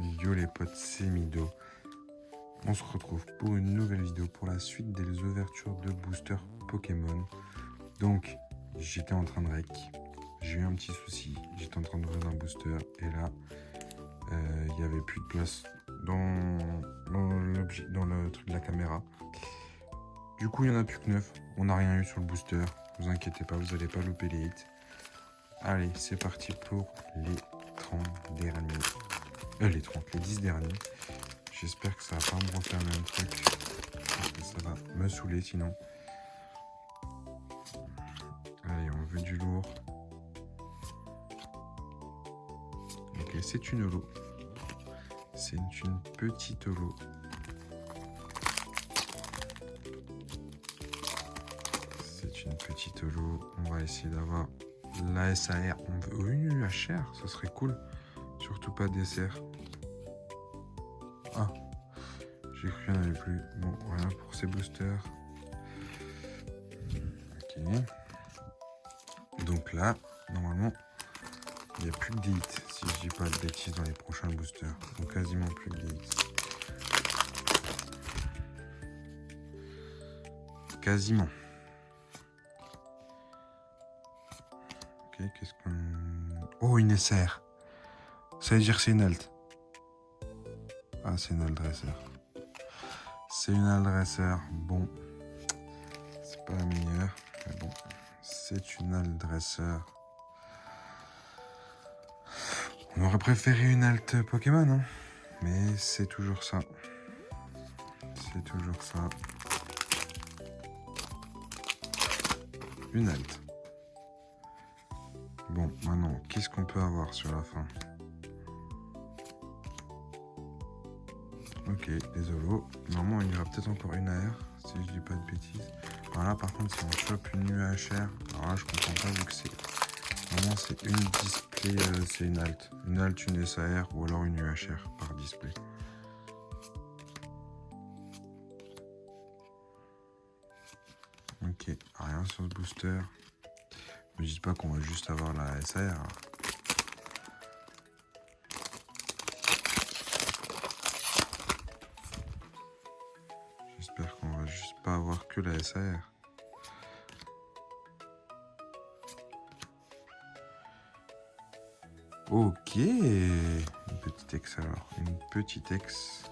Yo les potes, c'est Mido. On se retrouve pour une nouvelle vidéo pour la suite des ouvertures de boosters Pokémon. Donc, j'étais en train de rec, j'ai eu un petit souci, j'étais en train d'ouvrir un booster et là, il n'y avait plus de place dans le truc de la caméra. Du coup, il n'y en a plus que 9, on n'a rien eu sur le booster, vous inquiétez pas, vous n'allez pas louper les hits. Allez, c'est parti pour les 30 derniers. Les 10 derniers. J'espère que ça va pas me refaire le même truc. Parce que ça va me saouler sinon. Allez, on veut du lourd. Ok, c'est une holo. C'est une petite holo. C'est une petite holo. On va essayer d'avoir la SAR. On veut une UHR, ça serait cool. Surtout pas dessert. Ah, j'ai cru qu'il n'y en avait plus. Bon, voilà pour ces boosters. Ok. Donc là, normalement, il n'y a plus que des hits, si je dis pas de bêtises dans les prochains boosters. Donc quasiment plus que des hits. Quasiment. Ok, qu'est-ce qu'on... Oh, une SR. Ça veut dire que c'est une alt. Ah, c'est une alt dresseur. C'est une alt dresseur. Bon. C'est pas la meilleure. Mais bon. C'est une alt dresseur. On aurait préféré une alt Pokémon, hein. Mais c'est toujours ça. C'est toujours ça. Une alt. Bon, maintenant, qu'est-ce qu'on peut avoir sur la fin? Ok, les holos. Normalement, il y aura peut-être encore une AR, si je dis pas de bêtises. Alors là, par contre, si on chope une UHR, alors là, je comprends pas vu que c'est... Normalement, c'est une display, c'est une alt. Une alt, une SAR ou alors une UHR par display. Ok, rien sur ce booster. Ne me dites pas qu'on va juste avoir la SAR. J'espère qu'on va juste pas avoir que la SAR. Ok, une petite ex alors. Une petite ex.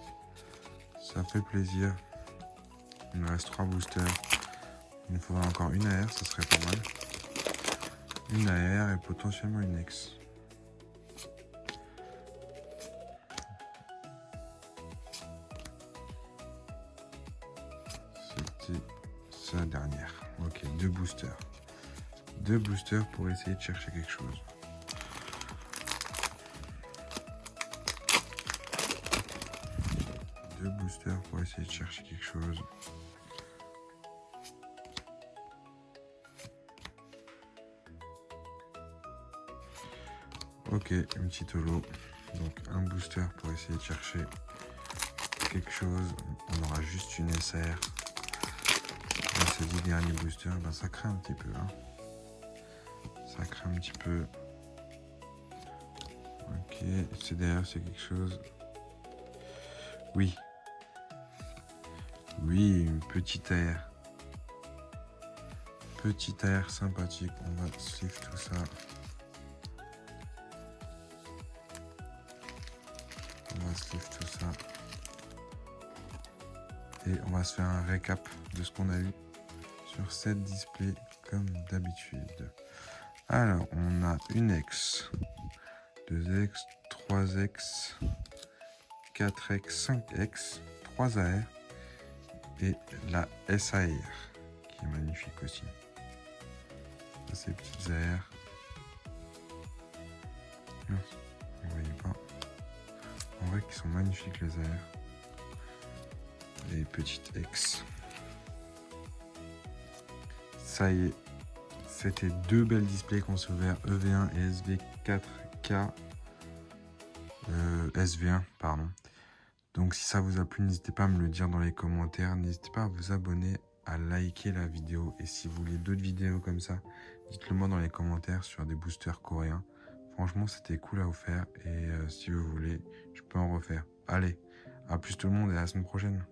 Ça fait plaisir. Il me reste 3 boosters. Il nous faudra encore une AR, ça serait pas mal. Une AR et potentiellement une ex. C'était sa dernière. Ok, 2 boosters. 2 boosters pour essayer de chercher quelque chose. Deux boosters pour essayer de chercher quelque chose. Ok, une petite holo. Donc un booster pour essayer de chercher quelque chose. On aura juste une SR. Dans ces 10 derniers boosters, ben ça craint un petit peu. Hein. Ça craint un petit peu. Ok, CDR c'est quelque chose. Oui. Oui, une petite AR. Petite AR sympathique. On va suivre tout ça. On va suivre tout ça. Et on va se faire un récap de ce qu'on a eu sur cette display comme d'habitude. Alors, on a une ex, 2 ex, 3 ex, 4 ex, 5 ex, 3 AR et la SAR qui est magnifique aussi. Ça, ces petites AR. Vous voyez pas. En vrai, qui sont magnifiques les AR. Les petites ex. Ça y est. C'était 2 belles displays qu'on s'est ouvert, EV1 et SV4K. SV1, pardon. Donc si ça vous a plu, n'hésitez pas à me le dire dans les commentaires. N'hésitez pas à vous abonner, à liker la vidéo. Et si vous voulez d'autres vidéos comme ça, dites-le moi dans les commentaires sur des boosters coréens. Franchement, c'était cool à vous faire. Et si vous voulez, je peux peux en refaire. Allez, à plus tout le monde et à la semaine prochaine.